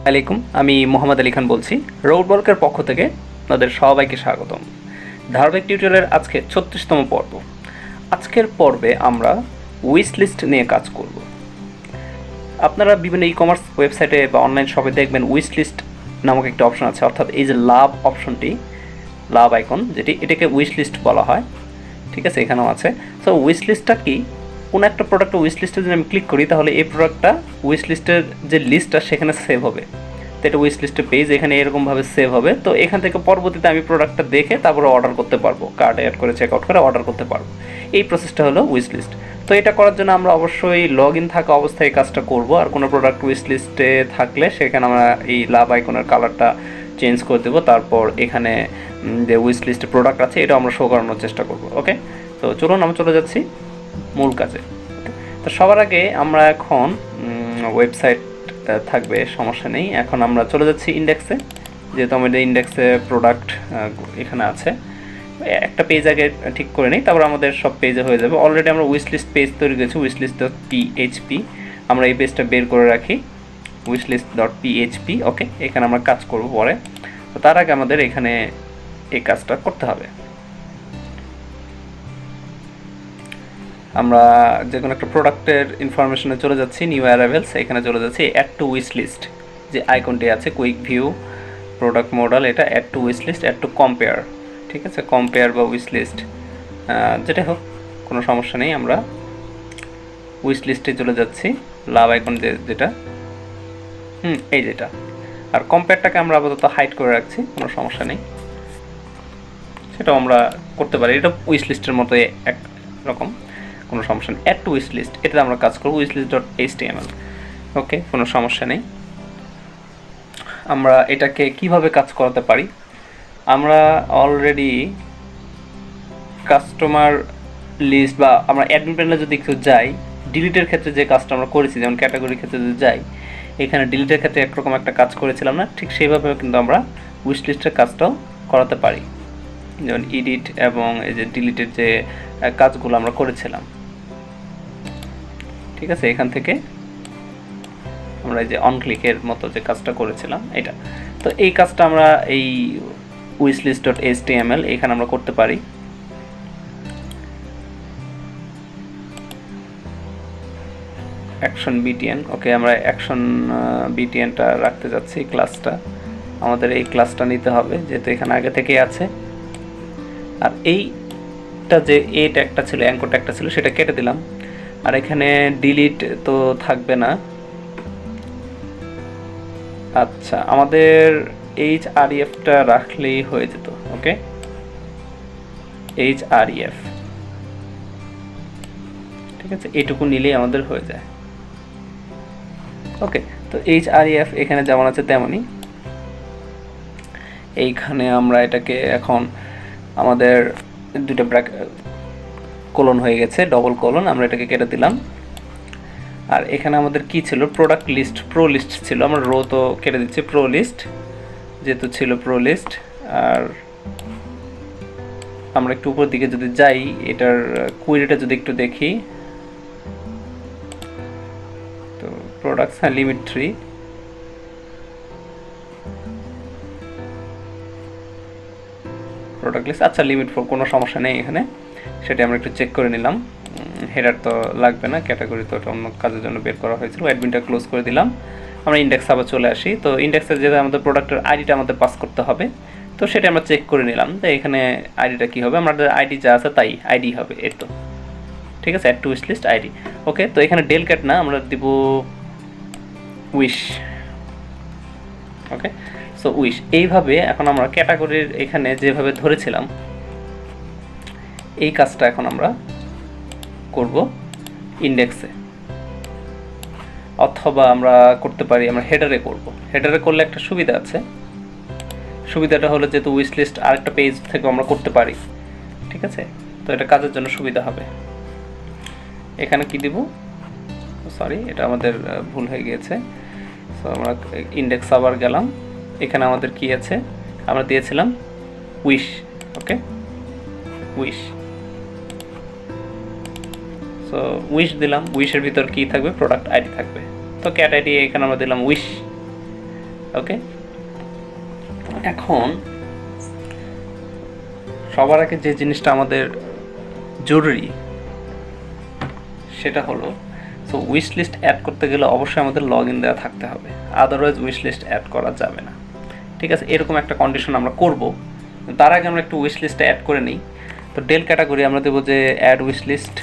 আলাইকুম, আমি মোহাম্মদ আলী খান বলছি। রোডওয়ার্কের পক্ষ থেকে আপনাদের সবাইকে স্বাগতম। ধারাবাহিক টিউটোরিয়ালের আজকে ৩৬তম পর্ব। আজকের পর্বে আমরা উইশ লিস্ট নিয়ে কাজ করব। আপনারা বিভিন্ন ই কমার্স ওয়েবসাইটে বা অনলাইন শপে দেখবেন উইশ লিস্ট নামক একটা অপশন আছে, অর্থাৎ এই যে লাভ অপশনটি, লাভ আইকন যেটি, এটাকে উইশ লিস্ট বলা হয়। ঠিক আছে, এখানেও আছে। সো উইশ লিস্টটা কি? কোনো একটা প্রোডাক্টের উইশ লিস্টে যদি আমি ক্লিক করি তাহলে এই প্রোডাক্টটা উইশ লিস্টের যে লিস্টটা সেখানে সেভ হবে। তো এটা উইশ লিস্টের পেজ এখানে এরকমভাবে সেভ হবে। তো এখান থেকে পরবর্তীতে আমি প্রোডাক্টটা দেখে তারপরে অর্ডার করতে পারবো, কার্ড অ্যাড করে চেক আউট করে অর্ডার করতে পারবো। এই প্রসেসটা হলো উইশ লিস্ট। তো এটা করার জন্য আমরা অবশ্যই লগ ইন থাকা অবস্থায় এই কাজটা করবো। আর কোনো প্রোডাক্ট উইশ লিস্টে থাকলে সেখানে আমরা এই লাভ আইকনের কালারটা চেঞ্জ করে দেবো। তারপর এখানে যে উইশ লিস্টে প্রোডাক্ট আছে এটা আমরা শো করানোর চেষ্টা করবো। ওকে, তো চলুন আমরা চলে যাচ্ছি মূল কাজে। তো সবার আগে আমরা এখন ওয়েবসাইট থাকবে, সমস্যা নেই। এখন আমরা চলে যাচ্ছি ইন্ডেক্সে, যেহেতু আমাদের ইন্ডেক্সে প্রোডাক্ট এখানে আছে। একটা পেজ আগে ঠিক করে নিই, তারপর আমাদের সব পেজে হয়ে যাবে। অলরেডি আমরা উইশ লিস্ট পেজ তৈরি করেছি, উইশ লিস্ট ডট পিএইচপি। আমরা এই পেজটা বের করে রাখি, উইশ লিস্ট ডট পিএইচপি। ওকে, এখানে আমরা কাজ করব পরে। তো তার আগে আমাদের এখানে এই কাজটা করতে হবে। আমরা যে কোনো একটা প্রোডাক্টের ইনফরমেশনে চলে যাচ্ছি, নিউ অ্যারাইভেলস, এখানে চলে যাচ্ছি। অ্যাড টু উইশ লিস্ট যে আইকনটি আছে, কুইক ভিউ প্রোডাক্ট মডেল, এটা add to wish list, add to compare. ঠিক আছে, কম্পেয়ার বা উইশ লিস্ট যেটা হোক, কোনো সমস্যা নেই। আমরা উইশ লিস্টে চলে যাচ্ছি, লাভ আইকন যেটা, এই যেটা। আর কম্পেয়ারটাকে আমরা আপাতত হাইড করে রাখছি, কোনো সমস্যা নেই, সেটাও আমরা করতে পারি। এটা উইশ লিস্টের মতো এক রকম, কোনো সমস্যা নেই। অ্যাড টু উইশ লিস্ট, এটাতে আমরা কাজ করবো, উইশ লিস্ট ডট এইচটিএমএল। ওকে, কোনো সমস্যা নেই। আমরা এটাকে কিভাবে কাজ করাতে পারি? আমরা অলরেডি কাস্টমার লিস্ট বা আমরা অ্যাডমিন প্যানেলে যদি একটু যাই, ডিলিটের ক্ষেত্রে যে কাজটা আমরা করেছি, যেমন ক্যাটাগরির ক্ষেত্রে যদি যাই, এখানে ডিলিটের ক্ষেত্রে একরকম একটা কাজ করেছিলাম না, ঠিক সেইভাবে কিন্তু আমরা উইশ লিস্টের কাজটাও করাতে পারি। যেমন এডিট এবং এই যে ডিলিটের যে কাজগুলো আমরা করেছিলাম। ঠিক আছে, এখান থেকে আমরা এই যে অন ক্লিকের মতো যে কাজটা করেছিলাম এটা। তো এই কাজটা আমরা এই উইশ লিস্ট ডট এইচটিএমএল এখানে আমরা করতে পারি। অ্যাকশন বিটিএন, ওকে, আমরা অ্যাকশন বিটিএনটা রাখতে যাচ্ছি। ক্লাসটা আমাদের এই ক্লাসটা নিতে হবে, যেহেতু এখানে আগে থেকেই আছে। আর এইটা যে এ ট্যাগটা ছিল, অ্যাঙ্কর ট্যাগটা ছিল, সেটা কেটে দিলাম। আর এখানে ডিলিট তো থাকবে না। আচ্ছা, আমাদের এইচআরইএফটা রাখলেই হয়ে যেত। ওকে, এইচআরইএফ, ঠিক আছে, এইটুকু নিলেই আমাদের হয়ে যায়। ওকে, তো এইচআরইএফ এখানে যেমন আছে তেমনই এইখানে আমরা এটাকে এখন আমাদের দুটো কোলন হয়ে গেছে, ডবল কোলন, আমরা এটাকে কেটে দিলাম। আর এখানে আমাদের কি ছিল? প্রোডাক্ট লিস্ট, প্রো লিস্ট ছিল, আমরা রো তো কেটে দিচ্ছি, প্রো লিস্ট যেহেতু ছিল প্রো লিস্ট। আর আমরা একটু উপর দিকে যদি যাই, এটার কুইরিটা যদি একটু দেখি, তো প্রোডাক্টস, হ্যাঁ, লিমিট 3, প্রোডাক্ট লিস্ট, আচ্ছা লিমিট 4, কোনো সমস্যা নেই এখানে, সেটা আমরা একটু চেক করে নিলাম। হেডার তো লাগবে না, ক্যাটাগরি তো অন্য কাজের জন্য বের করা হয়েছিল। অ্যাডমিনটা ক্লোজ করে দিলাম। আমরা ইন্ডেক্স আবার চলে আসি। তো ইন্ডেক্সে যেটা আমাদের প্রোডাক্টের আইডিটা আমাদের পাস করতে হবে, তো সেটা আমরা চেক করে নিলাম। তো এখানে আইডিটা কী হবে? আমাদের আইডি যা আছে তাই আইডি হবে, এর তো ঠিক আছে, add to wish list ID. Okay, তো এখানে ডেল ক্যাট না, আমরা দিব উইশ। ওকে, সো উইশ। এইভাবে এখন আমরা ক্যাটাগরির এখানে যেভাবে ধরেছিলাম এই কাজটা এখন আমরা করব ইন্ডেক্সে, অথবা আমরা করতে পারি আমরা হেডারে করব। হেডারে করলে একটা সুবিধা আছে, সুবিধাটা হলো যেহেতু উইশ লিস্ট আরেকটা পেজ থেকে আমরা করতে পারি। ঠিক আছে, তো এটা কাজের জন্য সুবিধা হবে। এখানে কি দিব? সরি, এটা আমাদের ভুল হয়ে গিয়েছে। সো আমরা ইন্ডেক্স আবার গেলাম, এখানে আমাদের কি আছে? আমরা দিয়েছিলাম উইশ। ওকে, উইশ, সো উইশ দিলাম। উইশের ভিতর কি থাকবে? প্রোডাক্ট আইডি থাকবে। তো ক্যাট আইডি এখানে আমরা দিলাম উইশ। ওকে, এখন সবার আগে যে জিনিসটা আমাদের জরুরি সেটা হলো, সো উইশ লিস্ট অ্যাড করতে গেলে অবশ্যই আমাদের লগ ইন দেওয়া থাকতে হবে, আদারওয়াইজ উইশ লিস্ট অ্যাড করা যাবে না। ঠিক আছে, এরকম একটা কন্ডিশন আমরা করব। তার আগে আমরা একটু উইশ লিস্টে অ্যাড করে নিই। তো ডেল ক্যাটাগরি আমরা দেবো যে add wish list,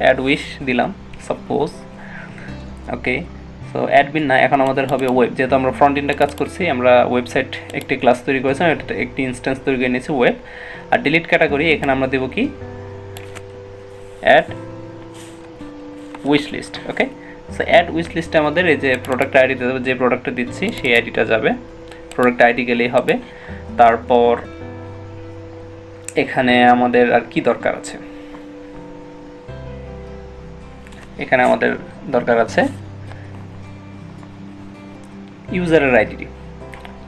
add wish দিলাম সাপোজ। ওকে, সো অ্যাডমিন না, এখন আমাদের হবে ওয়েব, যেহেতু আমরা ফ্রন্ট এন্ডে কাজ করছি, আমরা ওয়েবসাইট একটি ক্লাস তৈরি করেছিলাম, একটি ইনস্ট্যান্স তৈরি করে নিয়েছি ওয়েব। আর ডিলিট ক্যাটাগরি এখানে আমরা দেবো কি অ্যাড উইশ লিস্ট। ওকে, সো অ্যাড উইশ লিস্টে আমাদের এই যে প্রোডাক্ট আইডি দেবো, যে প্রোডাক্টটা দিচ্ছি সেই আইডিটা যাবে, প্রোডাক্ট আইডি গেলেই হবে। তারপর এখানে আমাদের আর কি দরকার আছে, এখানে আমাদের দরকার আছে ইউজারের আইডি।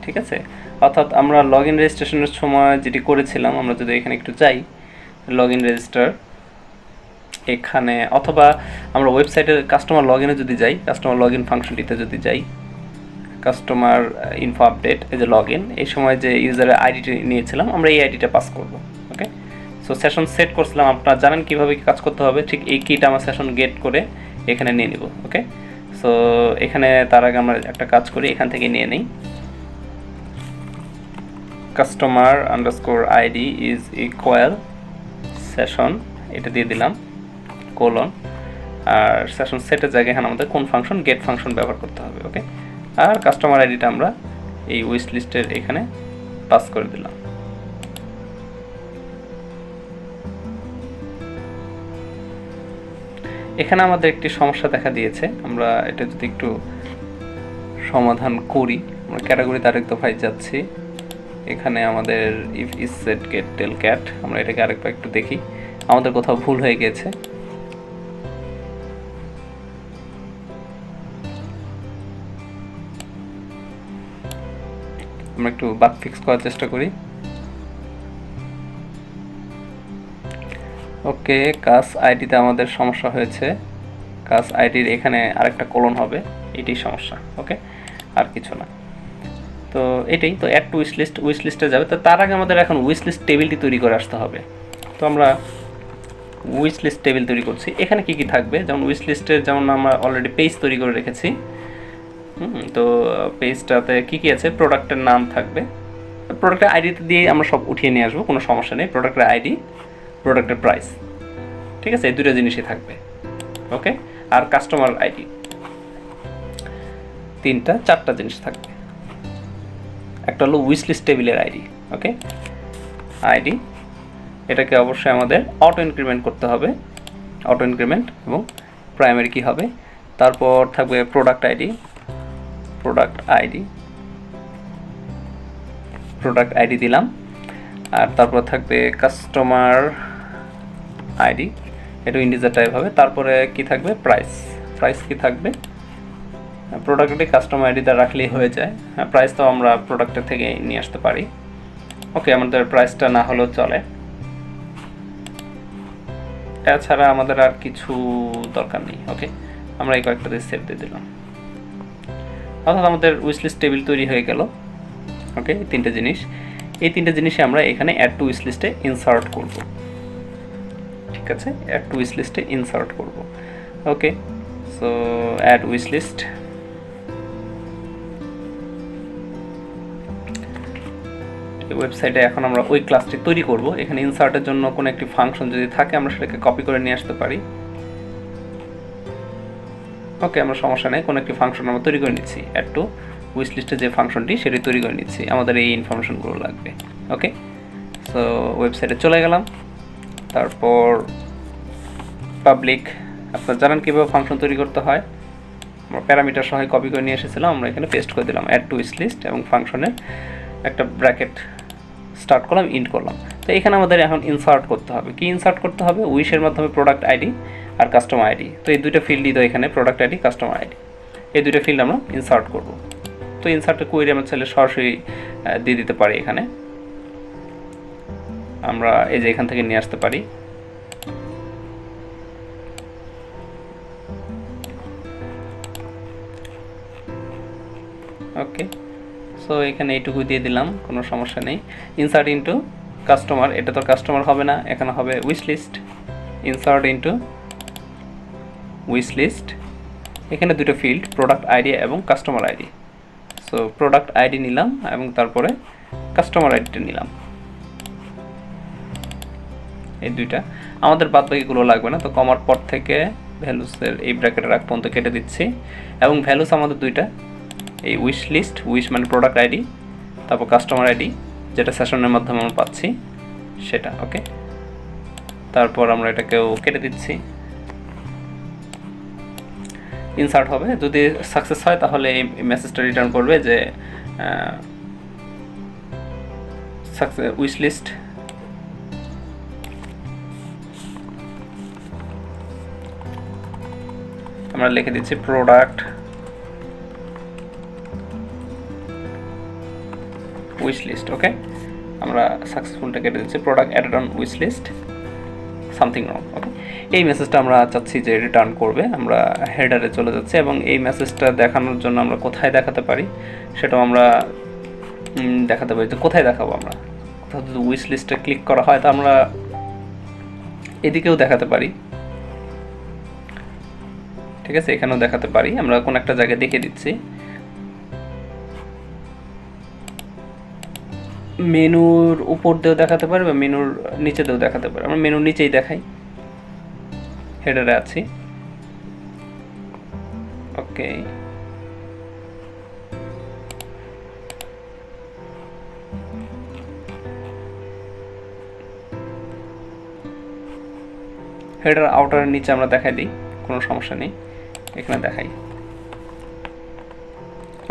ঠিক আছে, অর্থাৎ আমরা লগ ইন রেজিস্ট্রেশনের সময় যেটি করেছিলাম, আমরা যদি এখানে একটু যাই লগ ইন রেজিস্টার এখানে, অথবা আমরা ওয়েবসাইটের কাস্টমার লগ ইনে যদি যাই, কাস্টমার লগ ইন ফাংশনটিতে যদি যাই, কাস্টমার ইনফো আপডেট, এই যে লগ ইন, এই সময় যে ইউজারের আইডিটি নিয়েছিলাম আমরা এই আইডিটা পাস করব। ওকে, সো সেশন সেট করছিলাম, আপনারা জানেন কীভাবে কাজ করতে হবে, ঠিক এই কিটা আমার সেশন গেট করে এখানে নিয়ে নিব। ওকে, সো এখানে তার আগে আমরা একটা কাজ করি, এখান থেকে নিয়ে নিই customer underscore ID is equal session, এটা দিয়ে দিলাম কোলন, আর সেশন সেটের জায়গায় এখানে আমাদের কোন ফাংশন, গেট ফাংশন ব্যবহার করতে হবে। ওকে, আর কাস্টমার আইডিটা আমরা এই উইশ লিস্টের এখানে পাস করে দিলাম। এখানে আমাদের একটি সমস্যা দেখা দিয়েছে, আমরা এটা যদি একটু সমাধান করি, আমরা ক্যাটাগরিতে আরেক দফায় যাচ্ছি, এখানে আমাদের if is set get tell cat, আমরা এটাকে আরেকবার একটু দেখি আমাদের কোথাও ভুল হয়ে গেছে। আমরা একটু বাগ ফিক্স করার চেষ্টা করি। ওকে, কাস আইডিতে আমাদের সমস্যা হয়েছে, কাস আইডির এখানে আরেকটা কোলন হবে, এটাই সমস্যা। ওকে, আর কিছু না। তো এটাই তো add to wish list, wish লিস্টে যাবে। তো তার আগে আমাদের এখন উইশ লিস্ট টেবিলটি তৈরি করে আসতে হবে। তো আমরা উইশ লিস্ট টেবিল তৈরি করছি, এখানে কি কি থাকবে, যেমন উইশ লিস্টের যেমন আমরা অলরেডি পেজ তৈরি করে রেখেছি। তো পেজটাতে কি কি আছে, প্রোডাক্টের নাম থাকবে, প্রোডাক্টের আইডিতে দিয়ে আমরা সব উঠিয়ে নিয়ে আসবো, কোনো সমস্যা নেই। প্রোডাক্টের আইডি, প্রোডাক্টের প্রাইস, ঠিক আছে, এই দুটো জিনিসই থাকবে। ওকে, আর কাস্টমার আইডি, চারটা জিনিস থাকবে। একটা হলো উইশ লিস্ট টেবিলের আইডি। ওকে, আইডি, এটাকে অবশ্যই আমাদের অটো ইনক্রিমেন্ট করতে হবে, অটো ইনক্রিমেন্ট, এবং প্রাইমারি কি হবে, তারপর থাকবে প্রোডাক্ট আইডি, প্রোডাক্ট আইডি দিলাম, আর তারপর থাকবে কাস্টমার আইডি, এটা ইন্টিজার টাইপ হবে। তারপরে কি থাকবে, প্রাইস কি থাকবে, প্রোডাক্টে কাস্টমার আইডিটা রাখলেই হয়ে যায়। হ্যাঁ, প্রাইস তো আমরা প্রোডাক্টের থেকে নিয়ে আসতে পারি। ওকে, আমাদের প্রাইসটা না হলেও চলে, এছাড়া আমাদের আর কিছু দরকার নেই। ওকে, আমরা এই কয়েকটা দিয়ে সেভ দিয়ে দিলাম, অর্থাৎ আমাদের উইশ লিস্ট টেবিল তৈরি হয়ে গেল। ওকে, এই তিনটে জিনিসে আমরা এখানে অ্যাড টু উইশ লিস্টে ইনসার্ট করব। ঠিক আছে, অ্যাড টু উইশ লিস্টে ইনসার্ট করব। ওকে, সো অ্যাড উইশ লিস্ট, ওয়েবসাইটে এখন আমরা ওই ক্লাসটি তৈরি করব। এখানে ইনসার্টের জন্য কোনো একটি ফাংশন যদি থাকে আমরা সেটাকে কপি করে নিয়ে আসতে পারি। ওকে, আমরা সমস্যা নেই, কোনো একটি ফাংশন আমরা তৈরি করে নিচ্ছি, অ্যাড টু উইশ লিস্টে যে ফাংশনটি সেটি তৈরি করে নিচ্ছি, আমাদের এই ইনফরমেশনগুলো লাগবে। ওকে, সো ওয়েবসাইটে চলে গেলাম, তারপর পাবলিক, আপনারা জানেন কীভাবে ফাংশন তৈরি করতে হয়, আমরা প্যারামিটার সহ কপি করে নিয়ে এসেছিলাম, আমরা এখানে পেস্ট করে দিলাম অ্যাড টু উইশ লিস্ট, এবং ফাংশনের একটা ব্র্যাকেট স্টার্ট করলাম, ইন্ট করলাম। তো এখানে আমাদের এখন ইনসার্ট করতে হবে, কি ইনসার্ট করতে হবে, উইশের মাধ্যমে প্রোডাক্ট আইডি আর কাস্টমার আইডি। তো এই দুটো ফিল্ডই তো এখানে প্রোডাক্ট আইডি, কাস্টমার আইডি, এই দুটো ফিল্ড আমরা ইনসার্ট করব। তো ইনসার্টের কোয়েরি আমরা চাইলে সরাসরি দিয়ে দিতে পারি, এখানে আমরা এই যে এখান থেকে নিয়ে আসতে পারি। ওকে, সো এখানে এইটুকু দিয়ে দিলাম, কোনো সমস্যা নেই। ইনসার্ট ইনটু কাস্টমার, এটা তো কাস্টমার হবে না, এখানে হবে wish list. Insert into wish list, এখানে দুটো ফিল্ড, প্রোডাক্ট আইডি এবং customer ID. So product ID নিলাম এবং তারপরে কাস্টমার আইডিটা নিলাম, এই দুইটা। আমাদের বাদ বাকিগুলো লাগবে না, তো কমার পর থেকে ভ্যালুসের এই ব্র্যাকেটের আগ পর্যন্ত কেটে দিচ্ছি। এবং ভ্যালুস আমাদের দুইটা, এই উইশ লিস্ট, উইশ মানে প্রোডাক্ট আইডি, তারপর কাস্টমার আইডি যেটা সেশনের মাধ্যমে আমরা পাচ্ছি সেটা। ওকে, তারপর আমরা এটাকেও কেটে দিচ্ছি। ইনসার্ট হবে, যদি সাকসেস হয় তাহলে এই মেসেজটা রিটার্ন করবে যে সাকসেস উইশ লিস্ট আমরা লিখে দিচ্ছি প্রোডাক্ট উইশ লিস্ট। ওকে, আমরা সাকসেসফুলটা কেটে দিচ্ছি, product added on wish list something wrong. Okay, এই মেসেজটা আমরা চাচ্ছি যে রিটার্ন করবে। আমরা হেডারে চলে যাচ্ছি এবং এই মেসেজটা দেখানোর জন্য আমরা কোথায় দেখাতে পারি সেটাও আমরা দেখাতে পারি। যে কোথায় দেখাবো আমরা, কোথাও যদি উইশ লিস্টে ক্লিক করা হয় তো আমরা এদিকেও দেখাতে পারি, ঠিক আছে, এখানেও দেখাতে পারি। আমরা কোন একটা জায়গায় দেখিয়ে দিচ্ছি, মেনুর উপর দিয়েও দেখাতে পারি বা মেনুর নিচে দিয়েও দেখাতে পারি। আমরা মেনুর নিচেই দেখাই, হেডারে আছি। ওকে, হেডার আউটারের নিচে আমরা দেখাই দিই, কোনো সমস্যা নেই, এখানে দেখাই।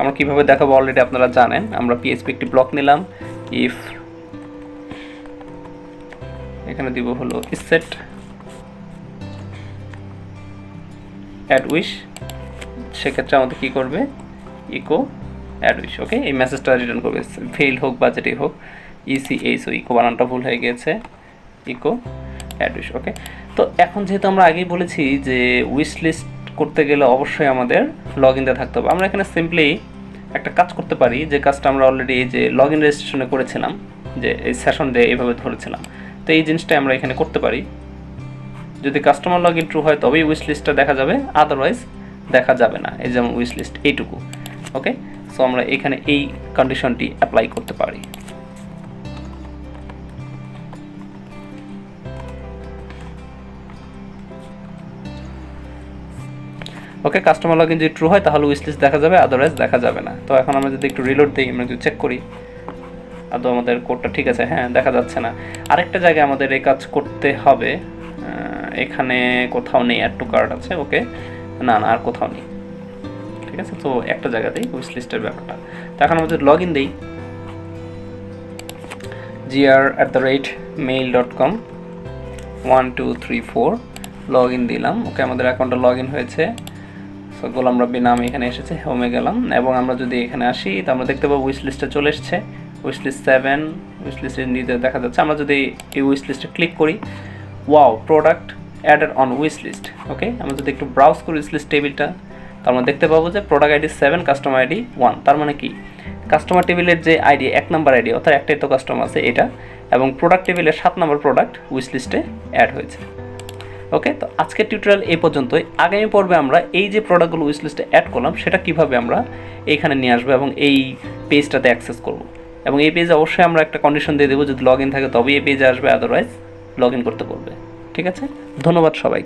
আমরা কিভাবে দেখাবো অলরেডি আপনারা জানেন। আমরা পিএইচপি একটি ব্লক নিলাম, ইফ এখানে দিব হলো সেট অ্যাড উইশ, সেক্ষেত্রে আমাদের কী করবে, ইকো অ্যাড উইশ। ওকে, এই মেসেজটা রিটার্ন করবে, ফেল হোক বা যেটাই হোক, ইসিএইচও, ইকো বানানটা ভুল হয়ে গিয়েছে, ইকো অ্যাড উইশ। ওকে, তো এখন যেহেতু আমরা আগেই বলেছি যে উইশ লিস্ট করতে গেলে অবশ্যই আমাদের লগ ইন দিয়ে থাকতে হবে। আমরা এখানে সিম্পলি একটা কাজ করতে পারি, যে কাজটা আমরা অলরেডি এই যে লগ ইন রেজিস্ট্রেশনে করেছিলাম, যে এই সেশন ডে এইভাবে ধরেছিলাম, তো এই জিনিসটাই আমরা এখানে করতে পারি। যদি কাস্টমার লগ ইন ট্রু হয় তবেই উইশ লিস্টটা দেখা যাবে, আদারওয়াইজ দেখা যাবে না। এই যেমন উইশ লিস্ট এইটুকু। ওকে, সো আমরা এখানে এই কন্ডিশনটি অ্যাপ্লাই করতে পারি। ওকে, কাস্টমার লগ ইন যদি ট্রু হয় তাহলে উইশ লিস্ট দেখা যাবে, আদারওয়াইজ দেখা যাবে না। তো এখন আমরা যদি একটু রিলোড দিই, আমরা যদি চেক করি আদৌ আমাদের কোডটা ঠিক আছে, হ্যাঁ দেখা যাচ্ছে না। আরেকটা জায়গায় আমাদের এই কাজ করতে হবে, এখানে কোথাও নেই, অ্যাড টু কার্ট আছে। ওকে, না না আর কোথাও নেই, ঠিক আছে। তো একটা জায়গাতেই উইশ লিস্টের ব্যাপারটা। তো এখন আমরা যদি লগ ইন দিই, gr@mail.com 1234 লগ ইন দিলাম। ওকে, আমাদের অ্যাকাউন্টটা লগ ইন হয়েছে। সো গোলাম রাব্বি নাম এখানে এসেছে, হোমে গেলাম এবং আমরা যদি এখানে আসি তো আমরা দেখতে পাবো উইশ লিস্টে চলে এসছে, উইশ লিস্ট 7 উইশ লিস্টের নিচে দেখা যাচ্ছে। আমরা যদি এই উইশ লিস্টে ক্লিক করি, wow, product added on wish list. Okay, আমরা যদি একটু ব্রাউজ করি উইশ লিস্ট টেবিলটা, তো আমরা দেখতে পাবো যে প্রোডাক্ট আইডি 7, কাস্টমার আইডি 1। তার মানে কি, কাস্টমার টেবিলের যে আইডি 1 নাম্বার আইডি, অর্থাৎ একটাই তো কাস্টমার আছে এটা, এবং প্রোডাক্ট টেবিলের 7 নম্বর প্রোডাক্ট উইশ লিস্টে অ্যাড হয়েছে। ওকে, তো আজকের টিউটোরিয়াল এই পর্যন্তই। আগামী পর্বে আমরা এই যে প্রোডাক্টগুলো উইশ লিস্টে অ্যাড করলাম সেটা কিভাবে আমরা এইখানে নিয়ে আসবো এবং এই পেজটাতে অ্যাক্সেস করব। এবং এই পেজে অবশ্যই আমরা একটা কন্ডিশন দিয়ে দেবো, যদি লগ ইন থাকে তবেই এই পেজে আসবে, আদারওয়াইজ লগ ইন করতে বলবে। ঠিক আছে, ধন্যবাদ সবাই।